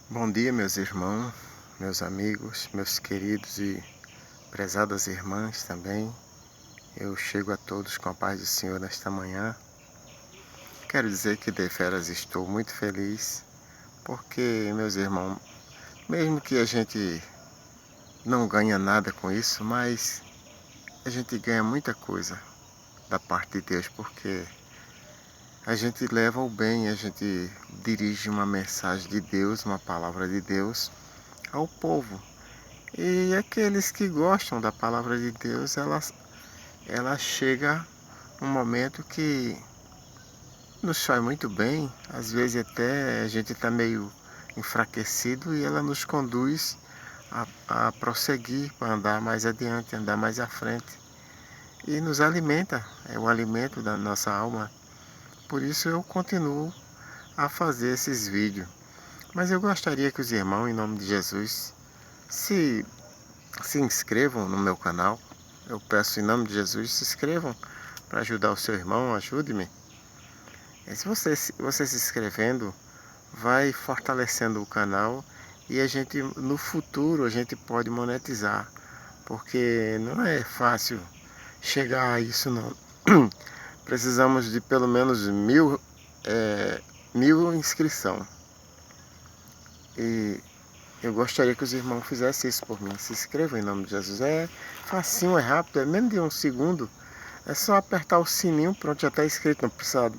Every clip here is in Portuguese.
Bom dia, meus irmãos, meus amigos, meus queridos e prezadas irmãs também. Eu chego a todos com a paz do Senhor nesta manhã. Quero dizer que deveras estou muito feliz, porque, meus irmãos, mesmo que a gente não ganha nada com isso, mas a gente ganha muita coisa da parte de Deus, porque a gente leva o bem, a gente dirige uma mensagem de Deus, uma palavra de Deus ao povo. E aqueles que gostam da palavra de Deus, ela chega um momento que nos faz muito bem. Às vezes até a gente está meio enfraquecido e ela nos conduz a prosseguir, para andar mais adiante, andar mais à frente. E nos alimenta, é o alimento da nossa alma. Por isso eu continuo a fazer esses vídeos. Mas eu gostaria que os irmãos, em nome de Jesus, se inscrevam no meu canal. Eu peço em nome de Jesus, se inscrevam para ajudar o seu irmão, ajude-me. Se você se inscrevendo, vai fortalecendo o canal e a gente, no futuro, a gente pode monetizar, porque não é fácil chegar a isso não. Precisamos de pelo menos 1000 inscrição. E eu gostaria que os irmãos fizessem isso por mim. Se inscrevam em nome de Jesus. É facinho, é rápido, é menos de um segundo. É só apertar o sininho, pronto, já está inscrito. Não precisa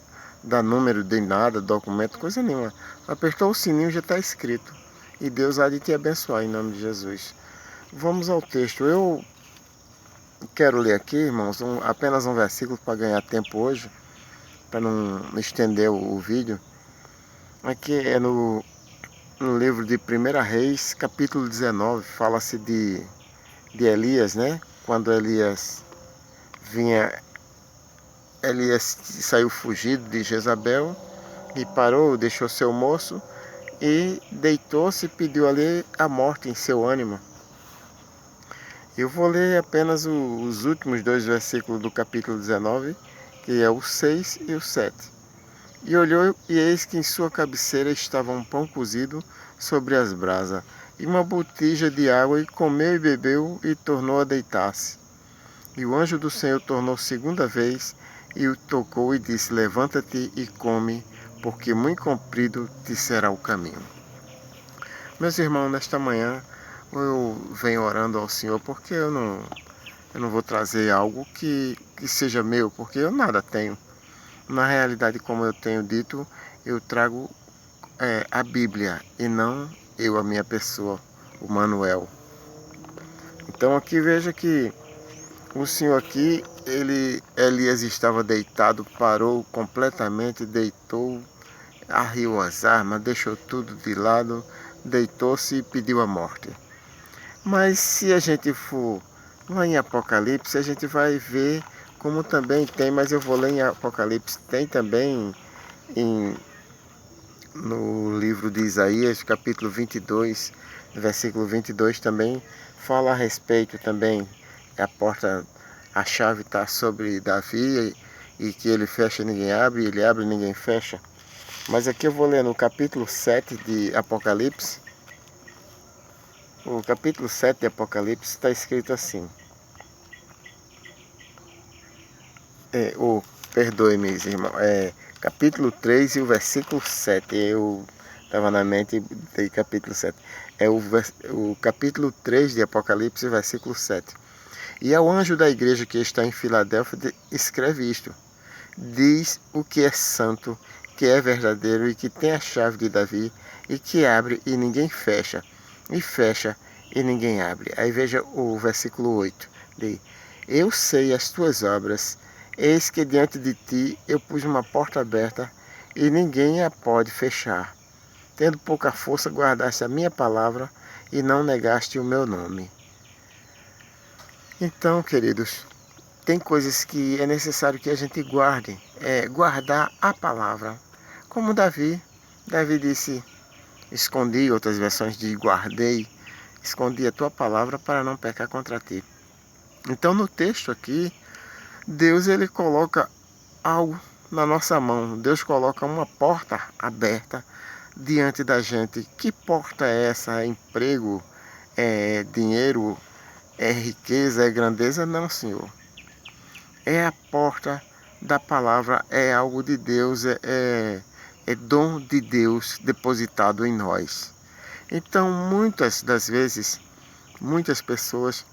dar número de nada, documento, coisa nenhuma. Apertou o sininho, já está inscrito. E Deus há de te abençoar em nome de Jesus. Vamos ao texto. Eu quero ler aqui, irmãos, apenas um versículo para ganhar tempo hoje, para não estender o vídeo. Aqui é no livro de 1 Reis, capítulo 19, fala-se de Elias, né? Quando Elias saiu fugido de Jezabel e parou, deixou seu moço e deitou-se e pediu ali a morte em seu ânimo. Eu vou ler apenas os últimos dois versículos do capítulo 19, que é o 6 e o 7. E olhou, e eis que em sua cabeceira estava um pão cozido sobre as brasas, e uma botija de água, e comeu e bebeu, e tornou a deitar-se. E o anjo do Senhor tornou segunda vez, e o tocou e disse: Levanta-te e come, porque muito comprido te será o caminho. Meus irmãos, nesta manhã eu venho orando ao Senhor, porque eu não vou trazer algo que seja meu, porque eu nada tenho. Na realidade, como eu tenho dito, eu trago a Bíblia e não eu, a minha pessoa, o Manuel. Então aqui veja que o Senhor aqui, Elias estava deitado, parou completamente, deitou, arriou as armas, deixou tudo de lado, deitou-se e pediu a morte. Mas se a gente for lá em Apocalipse, a gente vai ver como também tem, mas eu vou ler em Apocalipse, tem também no livro de Isaías, capítulo 22, versículo 22 também, fala a respeito também, a chave está sobre Davi e que ele fecha e ninguém abre, ele abre e ninguém fecha. Mas aqui eu vou ler no capítulo 7 de Apocalipse. O capítulo 7 de Apocalipse está escrito assim. Perdoe-me, irmão. Capítulo 3 e o versículo 7. Eu estava na mente de capítulo 7. É o capítulo 3 de Apocalipse, versículo 7. E ao anjo da igreja que está em Filadélfia, escreve isto. Diz o que é santo, que é verdadeiro e que tem a chave de Davi, e que abre e ninguém fecha, e fecha e ninguém abre. Aí veja o versículo 8. Eu sei as tuas obras, eis que diante de ti eu pus uma porta aberta, e ninguém a pode fechar. Tendo pouca força, guardaste a minha palavra, e não negaste o meu nome. Então, queridos, tem coisas que é necessário que a gente guarde, guardar a palavra. Como Davi disse, escondi, outras versões de guardei, escondi a tua palavra para não pecar contra ti. Então no texto aqui, Deus ele coloca algo na nossa mão. Deus coloca uma porta aberta diante da gente. Que porta é essa? É emprego? É dinheiro? É riqueza? É grandeza? Não, Senhor. É a porta da palavra, é algo de Deus, é dom de Deus depositado em nós. Então, muitas das vezes, muitas pessoas,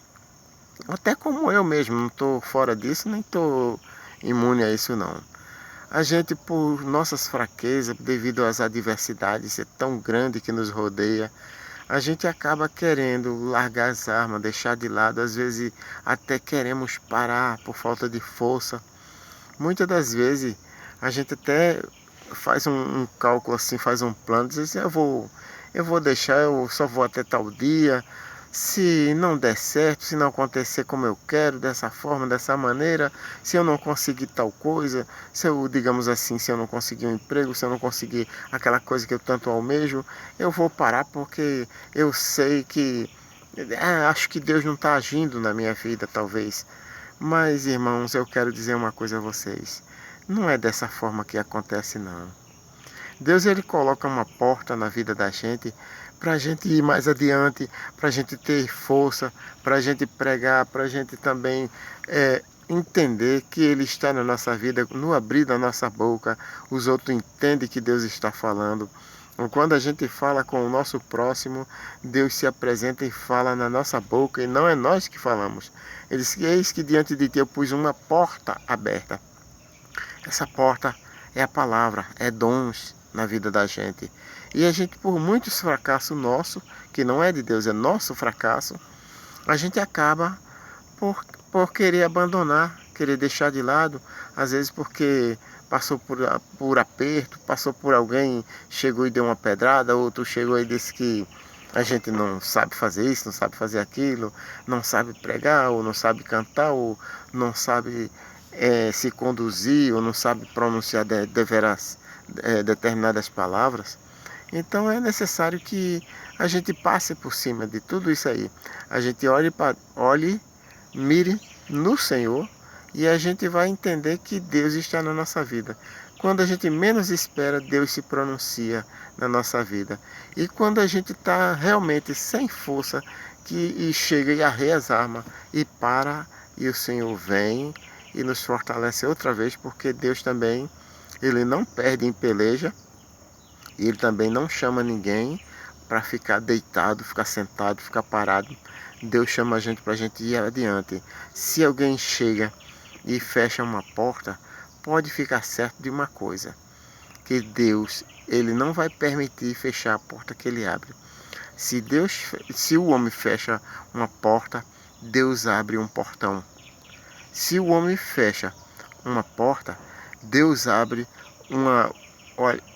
até como eu mesmo, não estou fora disso, nem estou imune a isso não. A gente, por nossas fraquezas, devido às adversidades, é tão grande que nos rodeia, a gente acaba querendo largar as armas, deixar de lado, às vezes até queremos parar por falta de força. Muitas das vezes a gente até faz um cálculo assim, faz um plano, diz assim, eu vou deixar, eu só vou até tal dia. Se não der certo, se não acontecer como eu quero, dessa forma, dessa maneira, se eu não conseguir tal coisa, se eu, digamos assim, se eu não conseguir um emprego, se eu não conseguir aquela coisa que eu tanto almejo, eu vou parar porque eu sei que, acho que Deus não está agindo na minha vida, talvez. Mas, irmãos, eu quero dizer uma coisa a vocês. Não é dessa forma que acontece, não. Deus, ele coloca uma porta na vida da gente para a gente ir mais adiante, para a gente ter força, para a gente pregar, para a gente também entender que Ele está na nossa vida, no abrir da nossa boca, os outros entendem que Deus está falando. Quando a gente fala com o nosso próximo, Deus se apresenta e fala na nossa boca, e não é nós que falamos. Ele diz: eis que diante de ti eu pus uma porta aberta. Essa porta é a palavra, é dons na vida da gente. E a gente, por muitos fracassos nossos, que não é de Deus, é nosso fracasso, a gente acaba por querer abandonar, querer deixar de lado, às vezes porque passou por aperto, passou por alguém, chegou e deu uma pedrada, outro chegou e disse que a gente não sabe fazer isso, não sabe fazer aquilo, não sabe pregar, ou não sabe cantar, ou não sabe se conduzir, ou não sabe pronunciar determinadas palavras. Então é necessário que a gente passe por cima de tudo isso aí. A gente olhe, mire no Senhor e a gente vai entender que Deus está na nossa vida. Quando a gente menos espera, Deus se pronuncia na nossa vida. E quando a gente está realmente sem força, e chega e arreia as armas e para, e o Senhor vem e nos fortalece outra vez, porque Deus também, Ele não perde em peleja, e Ele também não chama ninguém para ficar deitado, ficar sentado, ficar parado. Deus chama a gente para a gente ir adiante. Se alguém chega e fecha uma porta, pode ficar certo de uma coisa, que Deus, Ele não vai permitir fechar a porta que Ele abre. Se o homem fecha uma porta, Deus abre um portão. Se o homem fecha uma porta, Deus abre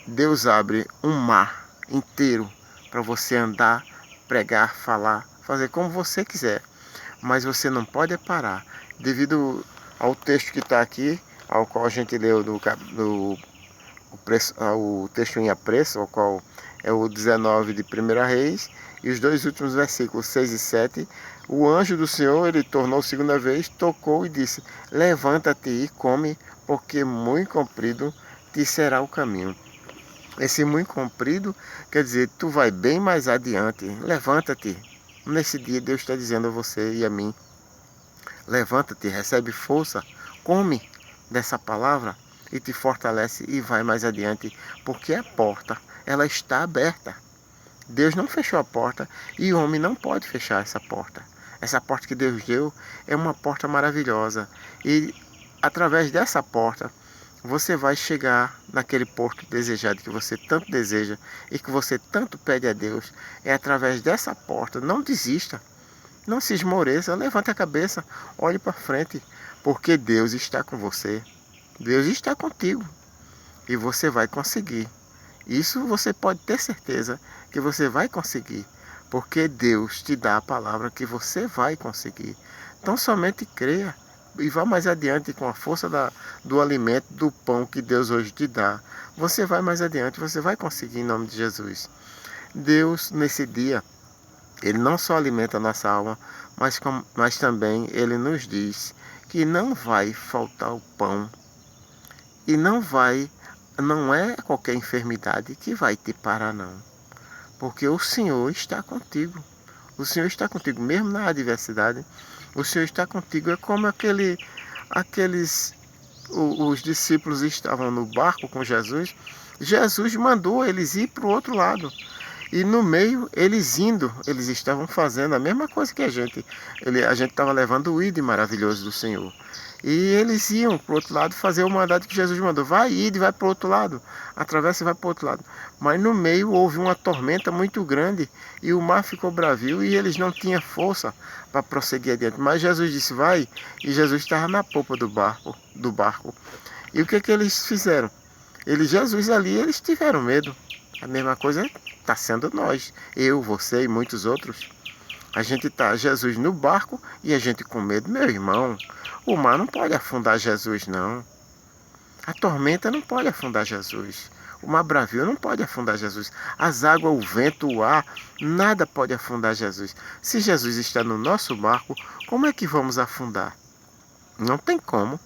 Deus abre um mar inteiro para você andar, pregar, falar, fazer como você quiser. Mas você não pode parar, devido ao texto que está aqui, ao qual a gente leu o texto em apreço, ao qual é o 19 de 1 Reis, e os dois últimos versículos, 6 e 7, o anjo do Senhor, ele tornou segunda vez, tocou e disse: levanta-te e come, porque muito comprido te será o caminho. Esse muito comprido quer dizer, tu vai bem mais adiante, levanta-te. Nesse dia Deus está dizendo a você e a mim: levanta-te, recebe força, come dessa palavra e te fortalece e vai mais adiante, porque a porta, ela está aberta. Deus não fechou a porta e o homem não pode fechar essa porta. Essa porta que Deus deu é uma porta maravilhosa e através dessa porta você vai chegar naquele porto desejado que você tanto deseja e que você tanto pede a Deus. É através dessa porta. Não desista, não se esmoreça, levante a cabeça, olhe para frente, porque Deus está com você. Deus está contigo e você vai conseguir. Isso você pode ter certeza que você vai conseguir, porque Deus te dá a palavra que você vai conseguir. Então somente creia e vá mais adiante com a força do alimento, do pão que Deus hoje te dá. Você vai mais adiante, você vai conseguir em nome de Jesus. Deus, nesse dia, Ele não só alimenta a nossa alma, mas também Ele nos diz que não vai faltar o pão e não vai não é qualquer enfermidade que vai te parar, não. Porque o Senhor está contigo. O Senhor está contigo, mesmo na adversidade. O Senhor está contigo. É como os discípulos estavam no barco com Jesus. Jesus mandou eles ir para o outro lado. E no meio, eles estavam fazendo a mesma coisa que a gente. A gente estava levando o ídolo maravilhoso do Senhor. E eles iam para o outro lado fazer o mandado que Jesus mandou. Vai, ide, vai para o outro lado. Atravessa e vai para o outro lado. Mas no meio houve uma tormenta muito grande e o mar ficou bravio e eles não tinham força para prosseguir adiante. Mas Jesus disse, vai, e Jesus estava na popa do barco. E o que eles fizeram? Jesus ali, eles tiveram medo. A mesma coisa está sendo nós, eu, você e muitos outros. A gente está, Jesus no barco e a gente com medo. Meu irmão, o mar não pode afundar Jesus, não. A tormenta não pode afundar Jesus. O mar bravio não pode afundar Jesus. As águas, o vento, o ar, nada pode afundar Jesus. Se Jesus está no nosso barco, como é que vamos afundar? Não tem como.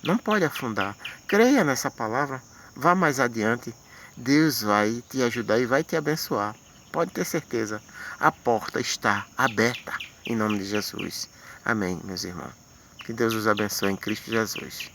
Não pode afundar. Creia nessa palavra. Vá mais adiante. Deus vai te ajudar e vai te abençoar. Pode ter certeza. A porta está aberta. Em nome de Jesus. Amém, meus irmãos. Que Deus os abençoe em Cristo Jesus.